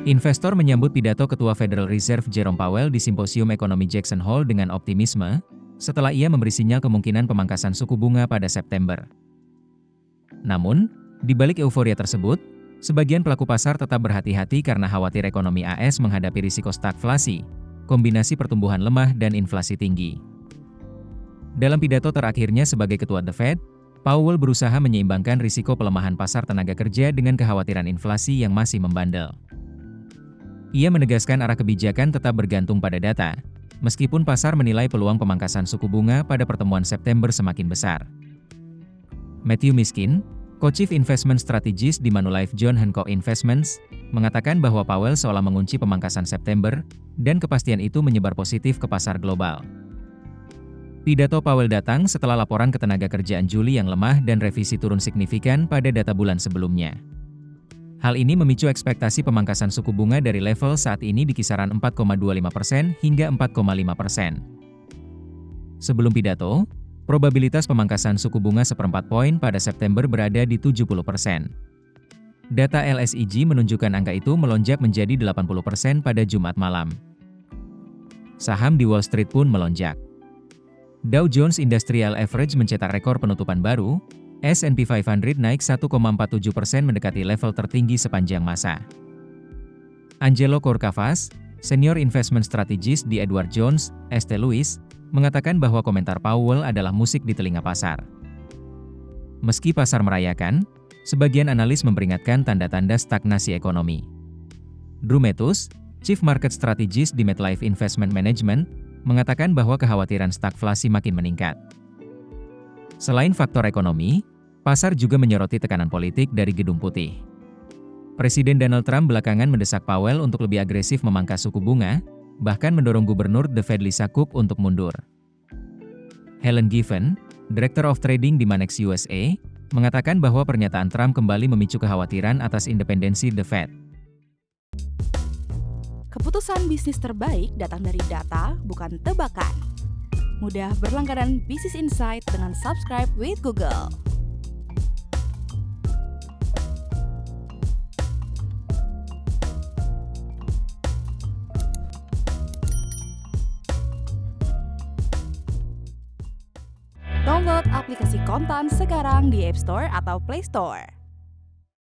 Investor menyambut pidato Ketua Federal Reserve Jerome Powell di Simposium Ekonomi Jackson Hole dengan optimisme, setelah ia memberi sinyal kemungkinan pemangkasan suku bunga pada September. Namun, di balik euforia tersebut, sebagian pelaku pasar tetap berhati-hati karena khawatir ekonomi AS menghadapi risiko stagflasi, kombinasi pertumbuhan lemah dan inflasi tinggi. Dalam pidato terakhirnya sebagai Ketua The Fed, Powell berusaha menyeimbangkan risiko pelemahan pasar tenaga kerja dengan kekhawatiran inflasi yang masih membandel. Ia menegaskan arah kebijakan tetap bergantung pada data, meskipun pasar menilai peluang pemangkasan suku bunga pada pertemuan September semakin besar. Matthew Miskin, Co-Chief Investment Strategist di Manulife John Hancock Investments, mengatakan bahwa Powell seolah mengunci pemangkasan September, dan kepastian itu menyebar positif ke pasar global. Pidato Powell datang setelah laporan ketenaga kerjaan Juli yang lemah dan revisi turun signifikan pada data bulan sebelumnya. Hal ini memicu ekspektasi pemangkasan suku bunga dari level saat ini di kisaran 4,25% hingga 4,5%. Sebelum pidato, probabilitas pemangkasan suku bunga seperempat poin pada September berada di 70%. Data LSEG menunjukkan angka itu melonjak menjadi 80% pada Jumat malam. Saham di Wall Street pun melonjak. Dow Jones Industrial Average mencetak rekor penutupan baru, S&P 500 naik 1,47% mendekati level tertinggi sepanjang masa. Angelo Corcavas, Senior Investment Strategist di Edward Jones, St. Louis, mengatakan bahwa komentar Powell adalah musik di telinga pasar. Meski pasar merayakan, sebagian analis memperingatkan tanda-tanda stagnasi ekonomi. Drew Matus, Chief Market Strategist di MetLife Investment Management, mengatakan bahwa kekhawatiran stagflasi makin meningkat. Selain faktor ekonomi, pasar juga menyoroti tekanan politik dari Gedung Putih. Presiden Donald Trump belakangan mendesak Powell untuk lebih agresif memangkas suku bunga, bahkan mendorong Gubernur The Fed Lisa Cook untuk mundur. Helen Giffen, Director of Trading di Manex USA, mengatakan bahwa pernyataan Trump kembali memicu kekhawatiran atas independensi The Fed. Keputusan bisnis terbaik datang dari data, bukan tebakan. Mudah berlangganan Business Insight dengan subscribe with Google. Download aplikasi Kontan sekarang di App Store atau Play Store.